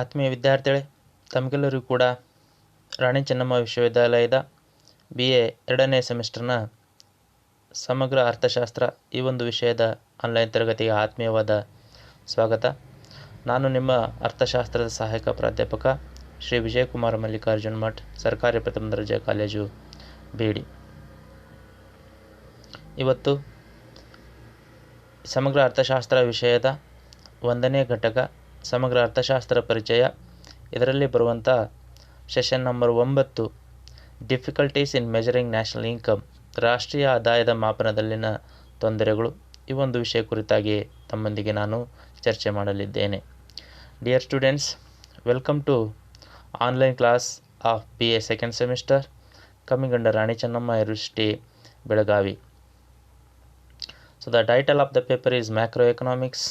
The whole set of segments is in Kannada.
ಆತ್ಮೀಯ ವಿದ್ಯಾರ್ಥಿಗಳೇ, ತಮಗೆಲ್ಲರಿಗೂ ಕೂಡ ರಾಣಿ ಚೆನ್ನಮ್ಮ ವಿಶ್ವವಿದ್ಯಾಲಯದ BA 2ನೇ ಸೆಮಿಸ್ಟರ್ನ ಸಮಗ್ರ ಅರ್ಥಶಾಸ್ತ್ರ ಈ ಒಂದು ವಿಷಯದ ಆನ್ಲೈನ್ ತರಗತಿಗೆ ಆತ್ಮೀಯವಾದ ಸ್ವಾಗತ. ನಾನು ನಿಮ್ಮ ಅರ್ಥಶಾಸ್ತ್ರದ ಸಹಾಯಕ ಪ್ರಾಧ್ಯಾಪಕ ಶ್ರೀ ವಿಜಯಕುಮಾರ ಮಲ್ಲಿಕಾರ್ಜುನ್ ಮಠ್, ಸರ್ಕಾರಿ ಪ್ರಥಮ ದರ್ಜೆ ಕಾಲೇಜು ಬೇಡಿ. ಇವತ್ತು ಸಮಗ್ರ ಅರ್ಥಶಾಸ್ತ್ರ ವಿಷಯದ 1ನೇ ಘಟಕ ಸಮಗ್ರ ಅರ್ಥಶಾಸ್ತ್ರ ಪರಿಚಯ, ಇದರಲ್ಲಿ ಬರುವಂಥ ಸೆಷನ್ ನಂಬರ್ 9 ಡಿಫಿಕಲ್ಟೀಸ್ ಇನ್ ಮೆಜರಿಂಗ್ ನ್ಯಾಷನಲ್ ಇನ್ಕಮ್, ರಾಷ್ಟ್ರೀಯ ಆದಾಯದ ಮಾಪನದಲ್ಲಿನ ತೊಂದರೆಗಳು, ಈ ಒಂದು ವಿಷಯ ಕುರಿತಾಗಿ ತಮ್ಮೊಂದಿಗೆ ನಾನು ಚರ್ಚೆ ಮಾಡಲಿದ್ದೇನೆ. Dear students, welcome to online class of BA 2nd semester coming under Rani Chennamma university, Belagavi. So the title of the paper is Macroeconomics.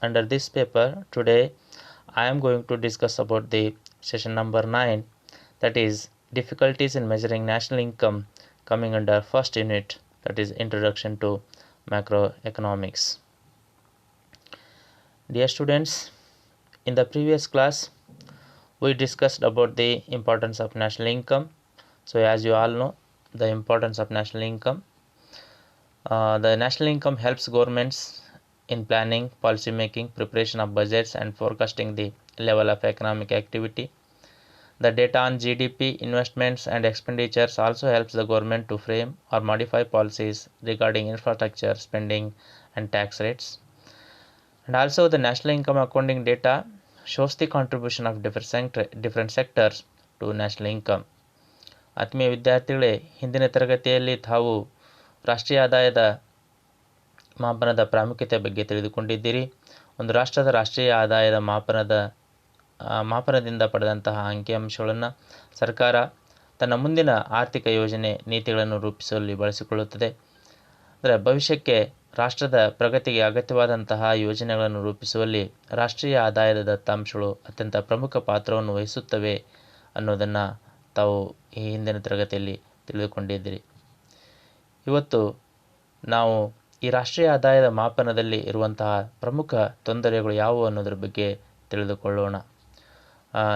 Under this paper, today I am going to discuss about the session number 9, that is difficulties in measuring national income, coming under first unit, that is Introduction to Macroeconomics. Dear students, in the previous class we discussed about the importance of national income. So as you all know, the importance of national income. The national income helps governments in planning, policy making, preparation of budgets and forecasting the level of economic activity. The data on GDP, investments and expenditures also helps the government to frame or modify policies regarding infrastructure spending and tax rates. And also the national income accounting data shows the contribution of different sectors to national income. ಆತ್ಮೀಯ ವಿದ್ಯಾರ್ಥಿಗಳೇ, ಹಿಂದಿನ ತರಗತಿಯಲ್ಲಿ ತಾವು ರಾಷ್ಟ್ರೀಯ ಆದಾಯದ ಮಾಪನದ ಪ್ರಾಮುಖ್ಯತೆ ಬಗ್ಗೆ ತಿಳಿದುಕೊಂಡಿದ್ದೀರಿ. ಒಂದು ರಾಷ್ಟ್ರದ ರಾಷ್ಟ್ರೀಯ ಆದಾಯದ ಮಾಪನದಿಂದ ಪಡೆದಂತಹ ಅಂಕಿಅಂಶಗಳನ್ನು ಸರ್ಕಾರ ತನ್ನ ಮುಂದಿನ ಆರ್ಥಿಕ ಯೋಜನೆ ನೀತಿಗಳನ್ನು ರೂಪಿಸುವಲ್ಲಿ ಬಳಸಿಕೊಳ್ಳುತ್ತದೆ. ಅಂದರೆ ಭವಿಷ್ಯಕ್ಕೆ ರಾಷ್ಟ್ರದ ಪ್ರಗತಿಗೆ ಅಗತ್ಯವಾದಂತಹ ಯೋಜನೆಗಳನ್ನು ರೂಪಿಸುವಲ್ಲಿ ರಾಷ್ಟ್ರೀಯ ಆದಾಯದ ದತ್ತಾಂಶಗಳು ಅತ್ಯಂತ ಪ್ರಮುಖ ಪಾತ್ರವನ್ನು ವಹಿಸುತ್ತವೆ ಅನ್ನೋದನ್ನು ತಾವು ಈ ಹಿಂದಿನ ತರಗತಿಯಲ್ಲಿ ತಿಳಿದುಕೊಂಡಿದ್ದೀರಿ. ಇವತ್ತು ನಾವು ಈ ರಾಷ್ಟ್ರೀಯ ಆದಾಯದ ಮಾಪನದಲ್ಲಿ ಇರುವಂತಹ ಪ್ರಮುಖ ತೊಂದರೆಗಳು ಯಾವುವು ಅನ್ನೋದ್ರ ಬಗ್ಗೆ ತಿಳಿದುಕೊಳ್ಳೋಣ.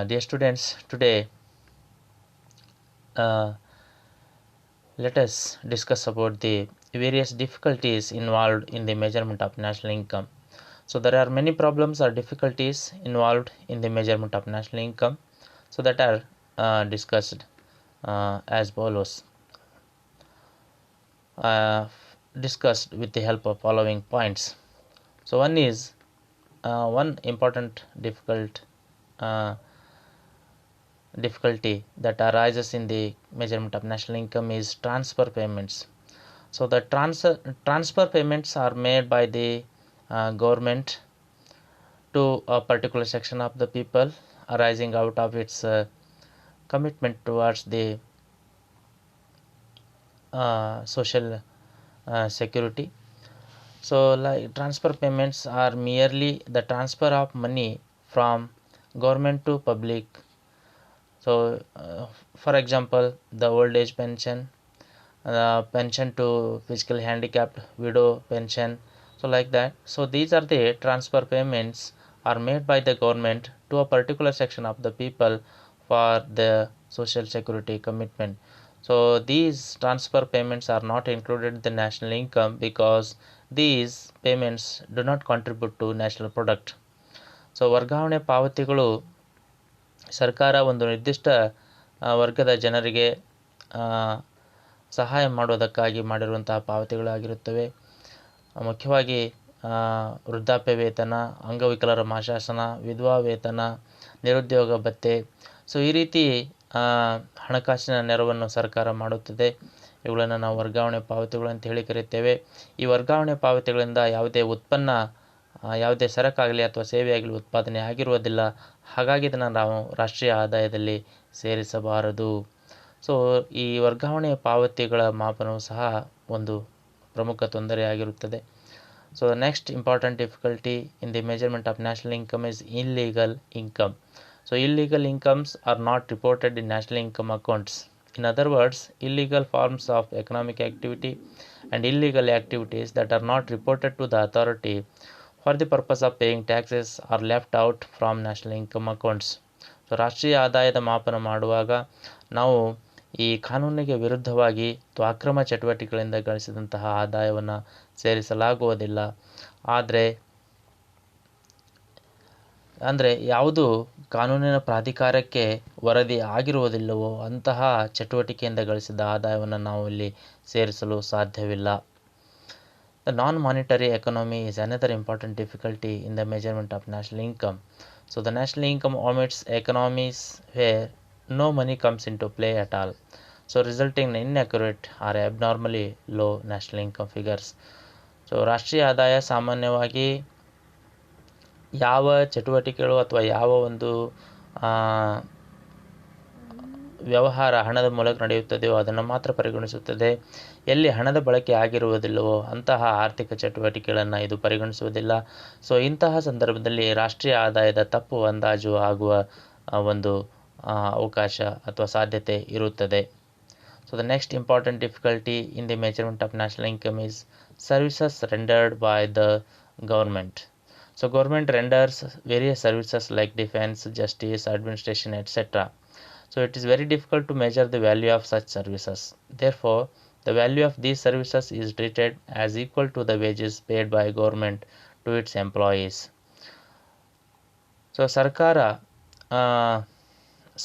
Dear students, today let us discuss about the various difficulties involved in the measurement of national income. So there are many problems or difficulties involved in the measurement of national income, so that are discussed as follows. Discussed with the help of following points. So one is one important difficulty that arises in the measurement of national income is transfer payments. So the transfer payments are made by the government to a particular section of the people, arising out of its commitment towards the social security. So like transfer payments are merely the transfer of money from government to public. So for example, the old age pension, pension to physically handicapped widow pension, so like that. So these are the transfer payments are made by the government to a particular section of the people for the social security commitment. So these transfer payments are not included in the national income because these payments do not contribute to national product. So ವರ್ಗಾವಣೆ ಪಾವತಿಗಳು ಸರ್ಕಾರ ಒಂದು ನಿರ್ದಿಷ್ಟ ವರ್ಗದ ಜನರಿಗೆ ಸಹಾಯ ಮಾಡೋದಕ್ಕಾಗಿ ಮಾಡಿರುವಂತಹ ಪಾವತಿಗಳಾಗಿರುತ್ತವೆ. ಮುಖ್ಯವಾಗಿ ವೃದ್ಧಾಪ್ಯ ವೇತನ, ಅಂಗವಿಕಲರ ಮಾಶಾಸನ, ವಿಧವಾ ವೇತನ, ನಿರುದ್ಯೋಗ ಭತ್ಯೆ. ಸೊ ಈ ರೀತಿ ಹಣಕಾಸಿನ ನೆರವನ್ನು ಸರ್ಕಾರ ಮಾಡುತ್ತದೆ. ಇವುಗಳನ್ನು ನಾವು ವರ್ಗಾವಣೆ ಪಾವತಿಗಳು ಅಂತ ಹೇಳಿ ಕರೆಯುತ್ತೇವೆ. ಈ ವರ್ಗಾವಣೆ ಪಾವತಿಗಳಿಂದ ಯಾವುದೇ ಉತ್ಪನ್ನ, ಯಾವುದೇ ಸರಕಾಗಲಿ ಅಥವಾ ಸೇವೆಯಾಗಲಿ ಉತ್ಪಾದನೆ ಆಗಿರುವುದಿಲ್ಲ. ಹಾಗಾಗಿ ಇದನ್ನು ನಾವು ರಾಷ್ಟ್ರೀಯ ಆದಾಯದಲ್ಲಿ ಸೇರಿಸಬಾರದು. ಸೊ ಈ ವರ್ಗಾವಣೆ ಪಾವತಿಗಳ ಮಾಪನವು ಸಹ ಒಂದು ಪ್ರಮುಖ ತೊಂದರೆಯಾಗಿರುತ್ತದೆ. So next important difficulty in the measurement of national income is illegal income. So illegal incomes are not reported in national income accounts. In other words, illegal forms of economic activity and illegal activities that are not reported to the authority for the purpose of paying taxes are left out from national income accounts. So ರಾಷ್ಟ್ರೀಯ ಆದಾಯದ ಮಾಪನ ಮಾಡುವಾಗ ನಾವು ಈ ಕಾನೂನಿಗೆ ವಿರುದ್ಧವಾಗಿ ಅಥವಾ ಅಕ್ರಮ ಚಟುವಟಿಕೆಗಳಿಂದ ಗಳಿಸಿದಂತಹ ಆದಾಯವನ್ನು ಸೇರಿಸಲಾಗುವುದಿಲ್ಲ. ಅಂದರೆ ಯಾವುದು ಕಾನೂನಿನ ಪ್ರಾಧಿಕಾರಕ್ಕೆ ವರದಿ ಆಗಿರುವುದಿಲ್ಲವೋ ಅಂತಹ ಚಟುವಟಿಕೆಯಿಂದ ಗಳಿಸಿದ ಆದಾಯವನ್ನು ನಾವು ಇಲ್ಲಿ ಸೇರಿಸಲು ಸಾಧ್ಯವಿಲ್ಲ. The non-monetary economy is another important difficulty in the measurement of national income. So the national income omits economies where no money comes into play at all, so resulting in inaccurate or abnormally low national income figures. So ರಾಷ್ಟ್ರೀಯ ಆದಾಯ ಸಾಮಾನ್ಯವಾಗಿ ಯಾವ ಚಟುವಟಿಕೆಗಳು ಅಥವಾ ಯಾವ ಒಂದು ವ್ಯವಹಾರ ಹಣದ ಮೂಲಕ ನಡೆಯುತ್ತದೆಯೋ ಅದನ್ನು ಮಾತ್ರ ಪರಿಗಣಿಸುತ್ತದೆ. ಎಲ್ಲಿ ಹಣದ ಬಳಕೆ ಆಗಿರುವುದಿಲ್ಲವೋ ಅಂತಹ ಆರ್ಥಿಕ ಚಟುವಟಿಕೆಗಳನ್ನು ಇದು ಪರಿಗಣಿಸುವುದಿಲ್ಲ. ಸೊ ಇಂತಹ ಸಂದರ್ಭದಲ್ಲಿ ರಾಷ್ಟ್ರೀಯ ಆದಾಯದ ತಪ್ಪು ಅಂದಾಜು ಆಗುವ ಒಂದು ಅವಕಾಶ ಅಥವಾ ಸಾಧ್ಯತೆ ಇರುತ್ತದೆ. So the next important difficulty in the measurement of national income is services rendered by the government. So government renders various services like defense, justice, administration, etc. So it is very difficult to measure the value of such services. Therefore, the value of these services is treated as equal to the wages paid by government to its employees. So ಸರ್ಕಾರ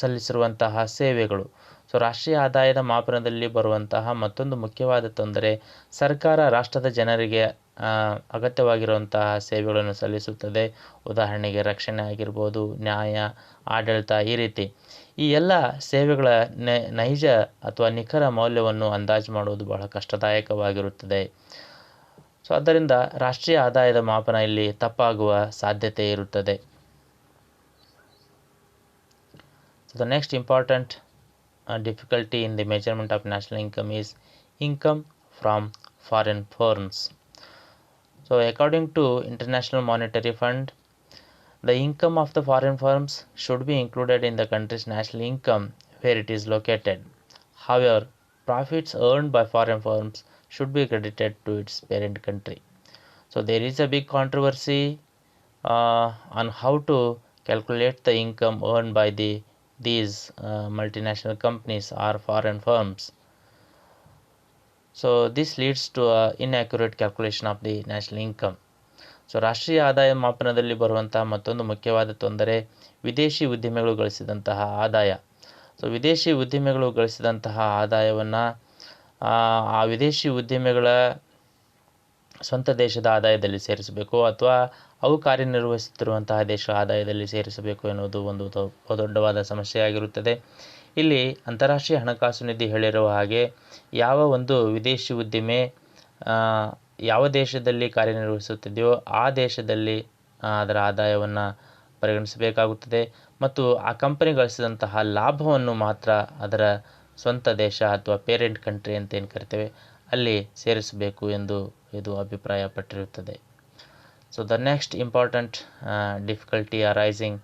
ಸಲ್ಲಿಸಿರುವಂತಹ ಸೇವೆಗಳು. ಸೊ ರಾಷ್ಟ್ರೀಯ ಆದಾಯದ ಮಾಪನದಲ್ಲಿ ಬರುವಂತಹ ಮತ್ತೊಂದು ಮುಖ್ಯವಾದ ತೊಂದರೆ, ಸರ್ಕಾರ ರಾಷ್ಟ್ರದ ಜನರಿಗೆ ಅಗತ್ಯವಾಗಿರುವಂತಹ ಸೇವೆಗಳನ್ನು ಸಲ್ಲಿಸುತ್ತದೆ. ಉದಾಹರಣೆಗೆ ರಕ್ಷಣೆ ಆಗಿರ್ಬೋದು, ನ್ಯಾಯ, ಆಡಳಿತ, ಈ ರೀತಿ ಈ ಎಲ್ಲ ಸೇವೆಗಳ ನೈಜ ಅಥವಾ ನಿಖರ ಮೌಲ್ಯವನ್ನು ಅಂದಾಜು ಮಾಡುವುದು ಬಹಳ ಕಷ್ಟದಾಯಕವಾಗಿರುತ್ತದೆ. ಸೊ ಆದ್ದರಿಂದ ರಾಷ್ಟ್ರೀಯ ಆದಾಯದ ಮಾಪನ ಇಲ್ಲಿ ತಪ್ಪಾಗುವ ಸಾಧ್ಯತೆ ಇರುತ್ತದೆ. So the next important difficulty in the measurement of national income is income from foreign firms. So according to International Monetary Fund, the income of the foreign firms should be included in the country's national income where it is located. However, profits earned by foreign firms should be credited to its parent country. So there is a big controversy on how to calculate the income earned by these multinational companies or foreign firms. So this leads to inaccurate calculation of the national income. So ರಾಷ್ಟ್ರೀಯ ಆದಾಯ ಮಾಪನದಲ್ಲಿ ಬರುವಂತಹ ಮತ್ತೊಂದು ಮುಖ್ಯವಾದ ತೊಂದರೆ ವಿದೇಶಿ ಉದ್ಯಮಿಗಳು ಗಳಿಸಿದಂತಹ ಆದಾಯ. ಸೊ ವಿದೇಶಿ ಉದ್ಯಮಿಗಳು ಗಳಿಸಿದಂತಹ ಆದಾಯವನ್ನು ಆ ವಿದೇಶಿ ಉದ್ಯಮಿಗಳ ಸ್ವಂತ ದೇಶದ ಆದಾಯದಲ್ಲಿ ಸೇರಿಸಬೇಕು ಅಥವಾ ಅವು ಕಾರ್ಯನಿರ್ವಹಿಸುತ್ತಿರುವಂತಹ ದೇಶದ ಆದಾಯದಲ್ಲಿ ಸೇರಿಸಬೇಕು ಎನ್ನುವುದು ಒಂದು ದೊಡ್ಡವಾದ ಸಮಸ್ಯೆಯಾಗಿರುತ್ತದೆ. ಇಲ್ಲಿ ಅಂತಾರಾಷ್ಟ್ರೀಯ ಹಣಕಾಸು ನಿಧಿ ಹೇಳಿರುವ ಹಾಗೆ ಯಾವ ಒಂದು ವಿದೇಶಿ ಉದ್ದಿಮೆ ಯಾವ ದೇಶದಲ್ಲಿ ಕಾರ್ಯನಿರ್ವಹಿಸುತ್ತಿದೆಯೋ ಆ ದೇಶದಲ್ಲಿ ಅದರ ಆದಾಯವನ್ನು ಪರಿಗಣಿಸಬೇಕಾಗುತ್ತದೆ ಮತ್ತು ಆ ಕಂಪನಿ ಗಳಿಸಿದಂತಹ ಲಾಭವನ್ನು ಮಾತ್ರ ಅದರ ಸ್ವಂತ ದೇಶ ಅಥವಾ ಪೇರೆಂಟ್ ಕಂಟ್ರಿ ಅಂತ ಏನು ಕರಿತೇವೆ ಅಲ್ಲಿ ಸೇರಿಸಬೇಕು ಎಂದು ಇದು ಅಭಿಪ್ರಾಯಪಟ್ಟಿರುತ್ತದೆ. So the next important difficulty arising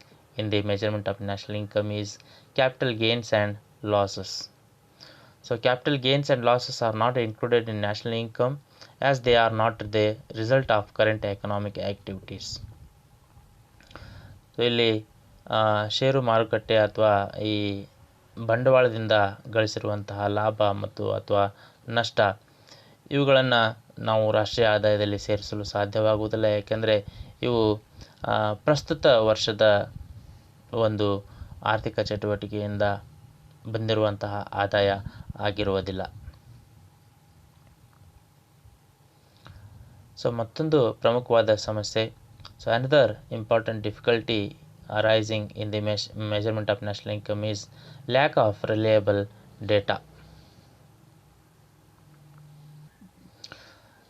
in the measurement of national income is capital gains and losses. So capital gains and losses are not included in national income as they are not the result of current economic activities. So ಇಲ್ಲಿ ಷೇರು ಮಾರುಕಟ್ಟೆ ಅಥವಾ ಈ ಬಂಡವಾಳದಿಂದ ಗಳಿಸಿರುವಂತಹ ಲಾಭ ಮತ್ತು ಅಥವಾ ನಷ್ಟ ಇವುಗಳನ್ನು ನಾವು ರಾಷ್ಟ್ರೀಯ ಆದಾಯದಲ್ಲಿ ಸೇರಿಸಲು ಸಾಧ್ಯವಾಗುವುದಿಲ್ಲ. ಯಾಕೆಂದರೆ ಇವು ಪ್ರಸ್ತುತ ವರ್ಷದ ಒಂದು ಆರ್ಥಿಕ ಚಟುವಟಿಕೆಯಿಂದ ಬಂದಿರುವಂತಹ ಆದಾಯ ಆಗಿರುವುದಿಲ್ಲ. ಸೊ ಮತ್ತೊಂದು ಪ್ರಮುಖವಾದ ಸಮಸ್ಯೆ, so another important difficulty arising in the measurement of national income is lack of reliable data.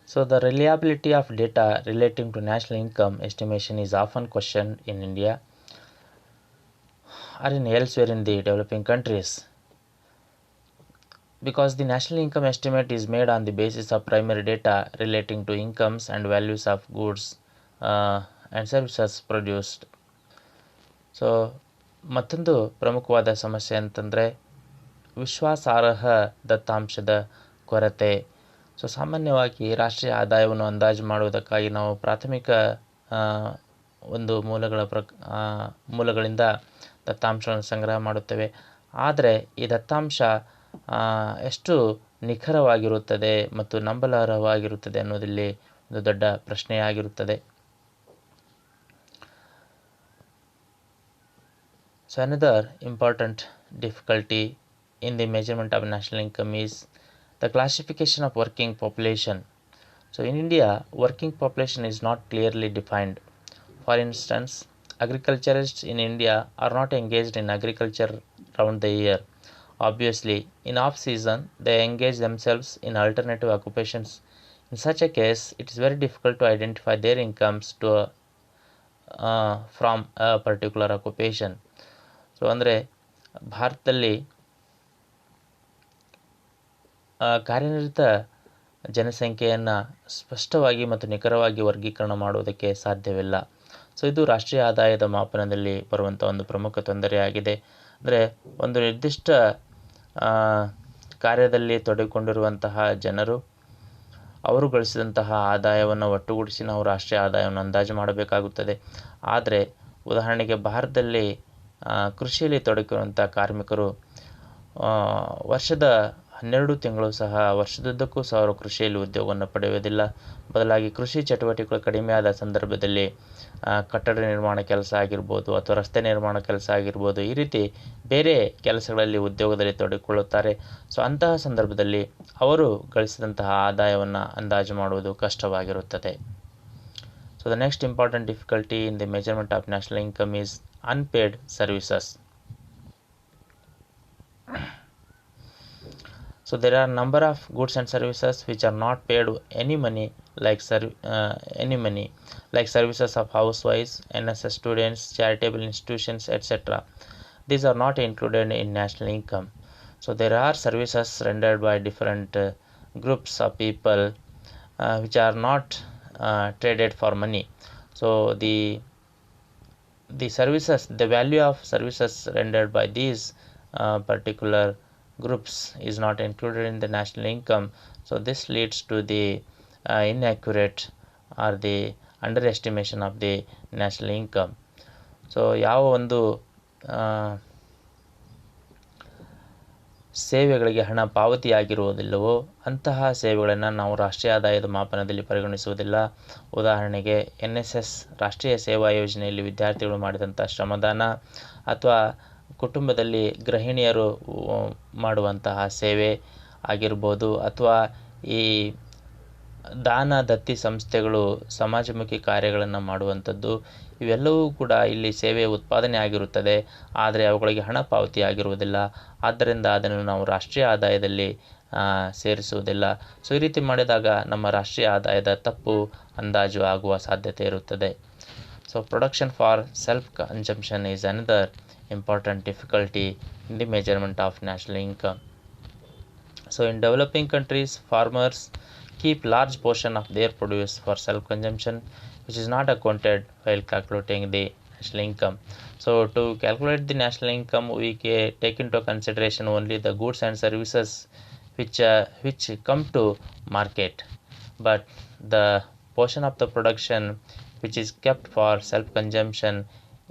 So the reliability of data relating to national income estimation is often questioned in India or in elsewhere in the developing countries, because the national income estimate is made on the basis of primary data relating to incomes and values of goods and services produced. So ಮತ್ತೊಂದು ಪ್ರಮುಖವಾದ ಸಮಸ್ಯೆ ಅಂತಂದರೆ ವಿಶ್ವಾಸಾರ್ಹ ದತ್ತಾಂಶದ ಕೊರತೆ. ಸೊ ಸಾಮಾನ್ಯವಾಗಿ ರಾಷ್ಟ್ರೀಯ ಆದಾಯವನ್ನು ಅಂದಾಜು ಮಾಡುವುದಕ್ಕಾಗಿ ನಾವು ಪ್ರಾಥಮಿಕ ಒಂದು ಮೂಲಗಳಿಂದ ದತ್ತಾಂಶವನ್ನು ಸಂಗ್ರಹ ಮಾಡುತ್ತೇವೆ. ಆದರೆ ಈ ದತ್ತಾಂಶ ಎಷ್ಟು ನಿಖರವಾಗಿರುತ್ತದೆ ಮತ್ತು ನಂಬಲಾರ್ಹವಾಗಿರುತ್ತದೆ ಅನ್ನೋದಿಲ್ಲಿ ಒಂದು ದೊಡ್ಡ ಪ್ರಶ್ನೆಯಾಗಿರುತ್ತದೆ. So another important difficulty in the measurement of national income is the classification of working population. So in India, working population is not clearly defined. For instance, agriculturists in India are not engaged in agriculture round the year. Obviously, in off-season, they engage themselves in alternative occupations. In such a case, it is very difficult to identify their incomes from a particular occupation. So ಅಂದರೆ ಭಾರತದಲ್ಲಿ ಕಾರ್ಯನಿರತ ಜನಸಂಖ್ಯೆಯನ್ನು ಸ್ಪಷ್ಟವಾಗಿ ಮತ್ತು ನಿಖರವಾಗಿ ವರ್ಗೀಕರಣ ಮಾಡುವುದಕ್ಕೆ ಸಾಧ್ಯವಿಲ್ಲ. ಸೊ ಇದು ರಾಷ್ಟ್ರೀಯ ಆದಾಯದ ಮಾಪನದಲ್ಲಿ ಬರುವಂಥ ಒಂದು ಪ್ರಮುಖ ತೊಂದರೆಯಾಗಿದೆ. ಅಂದರೆ ಒಂದು ನಿರ್ದಿಷ್ಟ ಕಾರ್ಯದಲ್ಲಿ ತೊಡಗಿಕೊಂಡಿರುವಂತಹ ಜನರು ಅವರು ಗಳಿಸಿದಂತಹ ಆದಾಯವನ್ನು ಒಟ್ಟುಗೂಡಿಸಿ ನಾವು ರಾಷ್ಟ್ರೀಯ ಆದಾಯವನ್ನು ಅಂದಾಜು ಮಾಡಬೇಕಾಗುತ್ತದೆ. ಆದರೆ ಉದಾಹರಣೆಗೆ ಭಾರತದಲ್ಲಿ ಕೃಷಿಯಲ್ಲಿ ತೊಡಗಿರುವಂಥ ಕಾರ್ಮಿಕರು ವರ್ಷದ 12 ತಿಂಗಳು ಸಹ ವರ್ಷದುದ್ದಕ್ಕೂ ಸಹ ಅವರು ಕೃಷಿಯಲ್ಲಿ ಉದ್ಯೋಗವನ್ನು ಪಡೆಯುವುದಿಲ್ಲ. ಬದಲಾಗಿ ಕೃಷಿ ಚಟುವಟಿಕೆಗಳು ಕಡಿಮೆಯಾದ ಸಂದರ್ಭದಲ್ಲಿ ಕಟ್ಟಡ ನಿರ್ಮಾಣ ಕೆಲಸ ಆಗಿರ್ಬೋದು ಅಥವಾ ರಸ್ತೆ ನಿರ್ಮಾಣ ಕೆಲಸ ಆಗಿರ್ಬೋದು, ಈ ರೀತಿ ಬೇರೆ ಕೆಲಸಗಳಲ್ಲಿ ಉದ್ಯೋಗದಲ್ಲಿ ತೊಡಗಿಕೊಳ್ಳುತ್ತಾರೆ. ಸೊ ಅಂತಹ ಸಂದರ್ಭದಲ್ಲಿ ಅವರು ಗಳಿಸಿದಂತಹ ಆದಾಯವನ್ನು ಅಂದಾಜು ಮಾಡುವುದು ಕಷ್ಟವಾಗಿರುತ್ತದೆ. So the next important difficulty in the measurement of national income is unpaid services. So there are number of goods and services which are not paid any money, like services of housewives, NSS students, charitable institutions, etc. These are not included in national income. So there are services rendered by different groups of people which are not traded for money. So the services, the value of services rendered by these particular groups is not included in the national income. So this leads to the inaccurate or the underestimation of the national income. So ಯಾವ ಒಂದು ಸೇವೆಗಳಿಗೆ ಹಣ ಪಾವತಿಯಾಗಿರುವುದಿಲ್ಲವೋ ಅಂತಹ ಸೇವೆಗಳನ್ನು ನಾವು ರಾಷ್ಟ್ರೀಯ ಆದಾಯದ ಮಾಪನದಲ್ಲಿ ಪರಿಗಣಿಸುವುದಿಲ್ಲ. ಉದಾಹರಣೆಗೆ NSS ರಾಷ್ಟ್ರೀಯ ಸೇವಾ ಯೋಜನೆಯಲ್ಲಿ ವಿದ್ಯಾರ್ಥಿಗಳು ಮಾಡಿದಂಥ ಶ್ರಮದಾನ ಅಥವಾ ಕುಟುಂಬದಲ್ಲಿ ಗೃಹಿಣಿಯರು ಮಾಡುವಂತಹ ಸೇವೆ ಆಗಿರ್ಬೋದು, ಅಥವಾ ಈ ದಾನ ದತ್ತಿ ಸಂಸ್ಥೆಗಳು ಸಮಾಜಮುಖಿ ಕಾರ್ಯಗಳನ್ನು ಮಾಡುವಂಥದ್ದು, ಇವೆಲ್ಲವೂ ಕೂಡ ಇಲ್ಲಿ ಸೇವೆ ಉತ್ಪಾದನೆ ಆಗಿರುತ್ತದೆ, ಆದರೆ ಅವುಗಳಿಗೆ ಹಣ ಪಾವತಿ ಆಗಿರುವುದಿಲ್ಲ. ಆದ್ದರಿಂದ ಅದನ್ನು ನಾವು ರಾಷ್ಟ್ರೀಯ ಆದಾಯದಲ್ಲಿ ಸೇರಿಸುವುದಿಲ್ಲ. ಸೊ ಈ ರೀತಿ ಮಾಡಿದಾಗ ನಮ್ಮ ರಾಷ್ಟ್ರೀಯ ಆದಾಯದ ತಪ್ಪು ಅಂದಾಜು ಆಗುವ ಸಾಧ್ಯತೆ ಇರುತ್ತದೆ. So production for self consumption is another important difficulty in the measurement of national income. So in developing countries, farmers keep large portion of their produce for self consumption, which is not accounted while calculating the national income. So to calculate the national income, we take into consideration only the goods and services which come to market, but the portion of the production which is kept for self consumption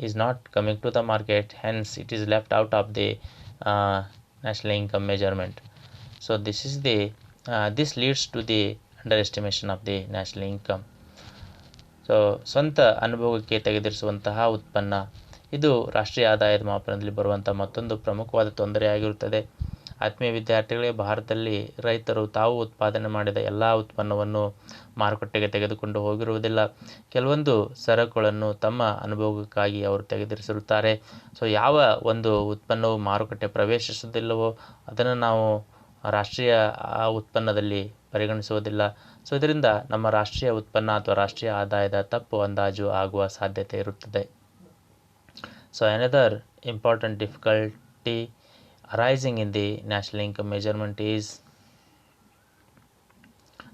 is not coming to the market, hence it is left out of the national income measurement. So this leads to the underestimation of the national income. So ಸ್ವಂತ ಅನುಭವಕ್ಕೆ ತೆಗೆದಿರಿಸುವಂತಹ ಉತ್ಪನ್ನ, ಇದು ರಾಷ್ಟ್ರೀಯ ಆದಾಯದ ಮಾಪನದಲ್ಲಿ ಬರುವಂಥ ಮತ್ತೊಂದು ಪ್ರಮುಖವಾದ ತೊಂದರೆಯಾಗಿರುತ್ತದೆ. ಆತ್ಮೀಯ ವಿದ್ಯಾರ್ಥಿಗಳೇ, ಭಾರತದಲ್ಲಿ ರೈತರು ತಾವು ಉತ್ಪಾದನೆ ಮಾಡಿದ ಎಲ್ಲ ಉತ್ಪನ್ನವನ್ನು ಮಾರುಕಟ್ಟೆಗೆ ತೆಗೆದುಕೊಂಡು ಹೋಗಿರುವುದಿಲ್ಲ. ಕೆಲವೊಂದು ಸರಕುಗಳನ್ನು ತಮ್ಮ ಅನುಭವಕ್ಕಾಗಿ ಅವರು ತೆಗೆದಿರಿಸಿರುತ್ತಾರೆ. ಸೊ ಯಾವ ಒಂದು ಉತ್ಪನ್ನವು ಮಾರುಕಟ್ಟೆ ಪ್ರವೇಶಿಸುವುದಿಲ್ಲವೋ ಅದನ್ನು ನಾವು ರಾಷ್ಟ್ರೀಯ ಉತ್ಪನ್ನದಲ್ಲಿ ಪರಿಗಣಿಸುವುದಿಲ್ಲ. ಸೊ ಇದರಿಂದ ನಮ್ಮ ರಾಷ್ಟ್ರೀಯ ಉತ್ಪನ್ನ ಅಥವಾ ರಾಷ್ಟ್ರೀಯ ಆದಾಯದ ತಪ್ಪು ಅಂದಾಜು ಆಗುವ ಸಾಧ್ಯತೆ ಇರುತ್ತದೆ. So another important difficulty arising in the national income measurement is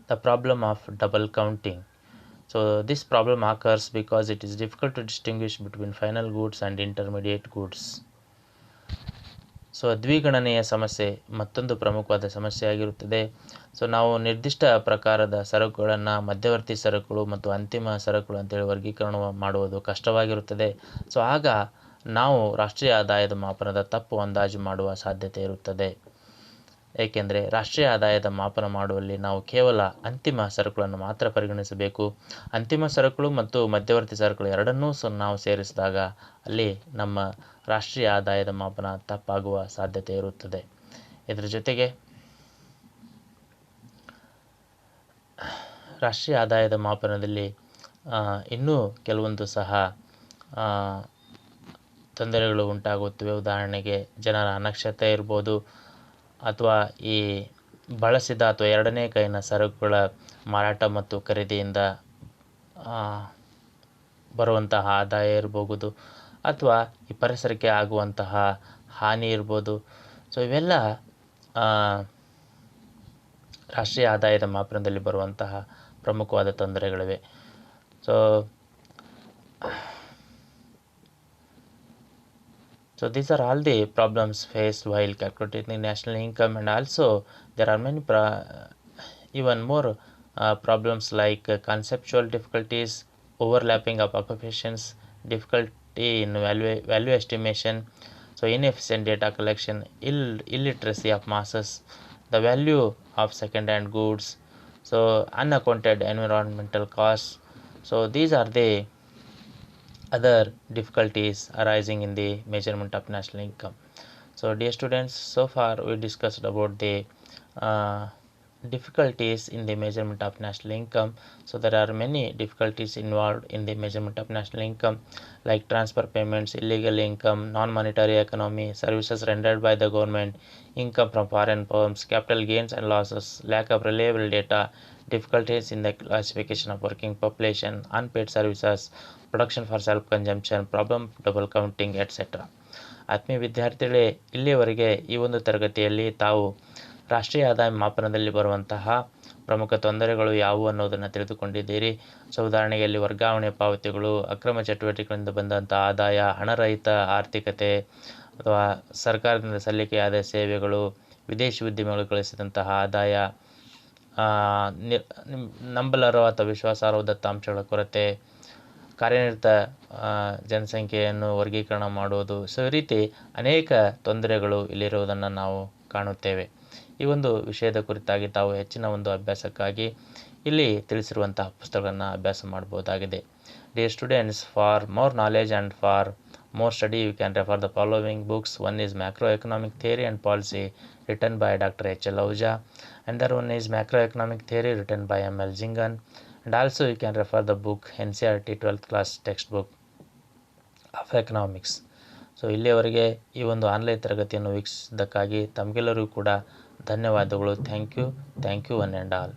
the problem of double counting. So this problem occurs because it is difficult to distinguish between final goods and intermediate goods. So ದ್ವಿಗಣನೆಯ ಸಮಸ್ಯೆ ಮತ್ತೊಂದು ಪ್ರಮುಖವಾದ ಸಮಸ್ಯೆಯಾಗಿರುತ್ತದೆ. ಸೊ ನಾವು ನಿರ್ದಿಷ್ಟ ಪ್ರಕಾರದ ಸರಕುಗಳನ್ನು ಮಧ್ಯವರ್ತಿ ಸರಕುಗಳು ಮತ್ತು ಅಂತಿಮ ಸರಕುಗಳು ಅಂತೇಳಿ ವರ್ಗೀಕರಣ ಮಾಡುವುದು ಕಷ್ಟವಾಗಿರುತ್ತದೆ. ಸೊ ಆಗ ನಾವು ರಾಷ್ಟ್ರೀಯ ಆದಾಯದ ಮಾಪನದ ತಪ್ಪು ಅಂದಾಜು ಮಾಡುವ ಸಾಧ್ಯತೆ ಇರುತ್ತದೆ. ಏಕೆಂದರೆ ರಾಷ್ಟ್ರೀಯ ಆದಾಯದ ಮಾಪನ ಮಾಡುವಲ್ಲಿ ನಾವು ಕೇವಲ ಅಂತಿಮ ಸರಕುಗಳನ್ನು ಮಾತ್ರ ಪರಿಗಣಿಸಬೇಕು. ಅಂತಿಮ ಸರಕುಗಳು ಮತ್ತು ಮಧ್ಯವರ್ತಿ ಸರಕುಗಳು ಎರಡನ್ನೂ ನಾವು ಸೇರಿಸಿದಾಗ ಅಲ್ಲಿ ನಮ್ಮ ರಾಷ್ಟ್ರೀಯ ಆದಾಯದ ಮಾಪನ ತಪ್ಪಾಗುವ ಸಾಧ್ಯತೆ ಇರುತ್ತದೆ. ಇದರ ಜೊತೆಗೆ ರಾಷ್ಟ್ರೀಯ ಆದಾಯದ ಮಾಪನದಲ್ಲಿ ಇನ್ನೂ ಕೆಲವೊಂದು ಸಹ ತೊಂದರೆಗಳು ಉಂಟಾಗುತ್ತವೆ. ಉದಾಹರಣೆಗೆ ಜನರ ಅನಕ್ಷರತೆ ಇರ್ಬೋದು, ಅಥವಾ ಈ ಬಳಸಿದ ಅಥವಾ ಎರಡನೇ ಕೈನ ಸರಕುಗಳ ಮಾರಾಟ ಮತ್ತು ಖರೀದಿಯಿಂದ ಬರುವಂತಹ ಆದಾಯ ಇರಬಹುದು, ಅಥವಾ ಈ ಪರಿಸರಕ್ಕೆ ಆಗುವಂತಹ ಹಾನಿ ಇರ್ಬೋದು. ಸೊ ಇವೆಲ್ಲ ರಾಷ್ಟ್ರೀಯ ಆದಾಯದ ಮಾಪನದಲ್ಲಿ ಬರುವಂತಹ ಪ್ರಮುಖವಾದ ತೊಂದರೆಗಳಿವೆ. So these are all the problems faced while calculating the national income, and also there are many even more problems like conceptual difficulties, overlapping of occupations, difficulty in value estimation, so inefficient data collection, illiteracy of masses, the value of second-hand goods, so unaccounted environmental costs. So these are the other difficulties arising in the measurement of national income. So dear students, so far we discussed about the difficulties in the measurement of national income. So there are many difficulties involved in the measurement of national income, like transfer payments, illegal income, non-monetary economy, services rendered by the government, income from foreign firms, capital gains and losses, lack of reliable data, difficulties in the classification of working population, unpaid services, production for self-consumption, problem double counting, etc. ಆತ್ಮೀಯ ವಿದ್ಯಾರ್ಥಿಗಳೇ, ಇಲ್ಲಿಯವರೆಗೆ ಈ ಒಂದು ತರಗತಿಯಲ್ಲಿ ತಾವು ರಾಷ್ಟ್ರೀಯ ಆದಾಯ ಮಾಪನದಲ್ಲಿ ಬರುವಂತಹ ಪ್ರಮುಖ ತೊಂದರೆಗಳು ಯಾವುವು ಅನ್ನೋದನ್ನು ತಿಳಿದುಕೊಂಡಿದ್ದೀರಿ. ಸೊ ಉದಾಹರಣೆಗೆ ಅಲ್ಲಿ ವರ್ಗಾವಣೆ ಪಾವತಿಗಳು, ಅಕ್ರಮ ಚಟುವಟಿಕೆಗಳಿಂದ ಬಂದಂಥ ಆದಾಯ, ಹಣರಹಿತ ಆರ್ಥಿಕತೆ ಅಥವಾ ಸರ್ಕಾರದಿಂದ ಸಲ್ಲಿಕೆಯಾದ ಸೇವೆಗಳು, ವಿದೇಶಿ ಉದ್ಯಮಿಗಳು ಗಳಿಸಿದಂತಹ ಆದಾಯ, ನಂಬಲರ್ಹ ಅಥವಾ ವಿಶ್ವಾಸಾರ್ಹ ದತ್ತಾಂಶಗಳ ಕೊರತೆ, ಕಾರ್ಯನಿರತ ಜನಸಂಖ್ಯೆಯನ್ನು ವರ್ಗೀಕರಣ ಮಾಡುವುದು. ಸೊ ಈ ರೀತಿ ಅನೇಕ ತೊಂದರೆಗಳು ಇಲ್ಲಿರುವುದನ್ನು ನಾವು ಕಾಣುತ್ತೇವೆ. ಈ ಒಂದು ವಿಷಯದ ಕುರಿತಾಗಿ ತಾವು ಹೆಚ್ಚಿನ ಒಂದು ಅಭ್ಯಾಸಕ್ಕಾಗಿ ಇಲ್ಲಿ ತಿಳಿಸಿರುವಂತಹ ಪುಸ್ತಕಗಳನ್ನು ಅಭ್ಯಾಸ ಮಾಡಬಹುದಾಗಿದೆ. Dear students, for more knowledge and for more study you can refer the following books. One is Macroeconomic Theory and Policy written by Dr. H.L. Ahuja. Another one is Macroeconomic Theory written by M.L. Zingan. And also you can refer the book NCERT 12th class textbook of economics. So ಇಲ್ಲಿಯವರೆಗೆ ಈ ಒಂದು ಆನ್ಲೈನ್ ತರಗತಿಯನ್ನು ವೀಕ್ಷಿಸಿದ್ದಕ್ಕಾಗಿ ತಮಗೆಲ್ಲರಿಗೂ ಕೂಡ ಧನ್ಯವಾದಗಳು. Thank you one and all.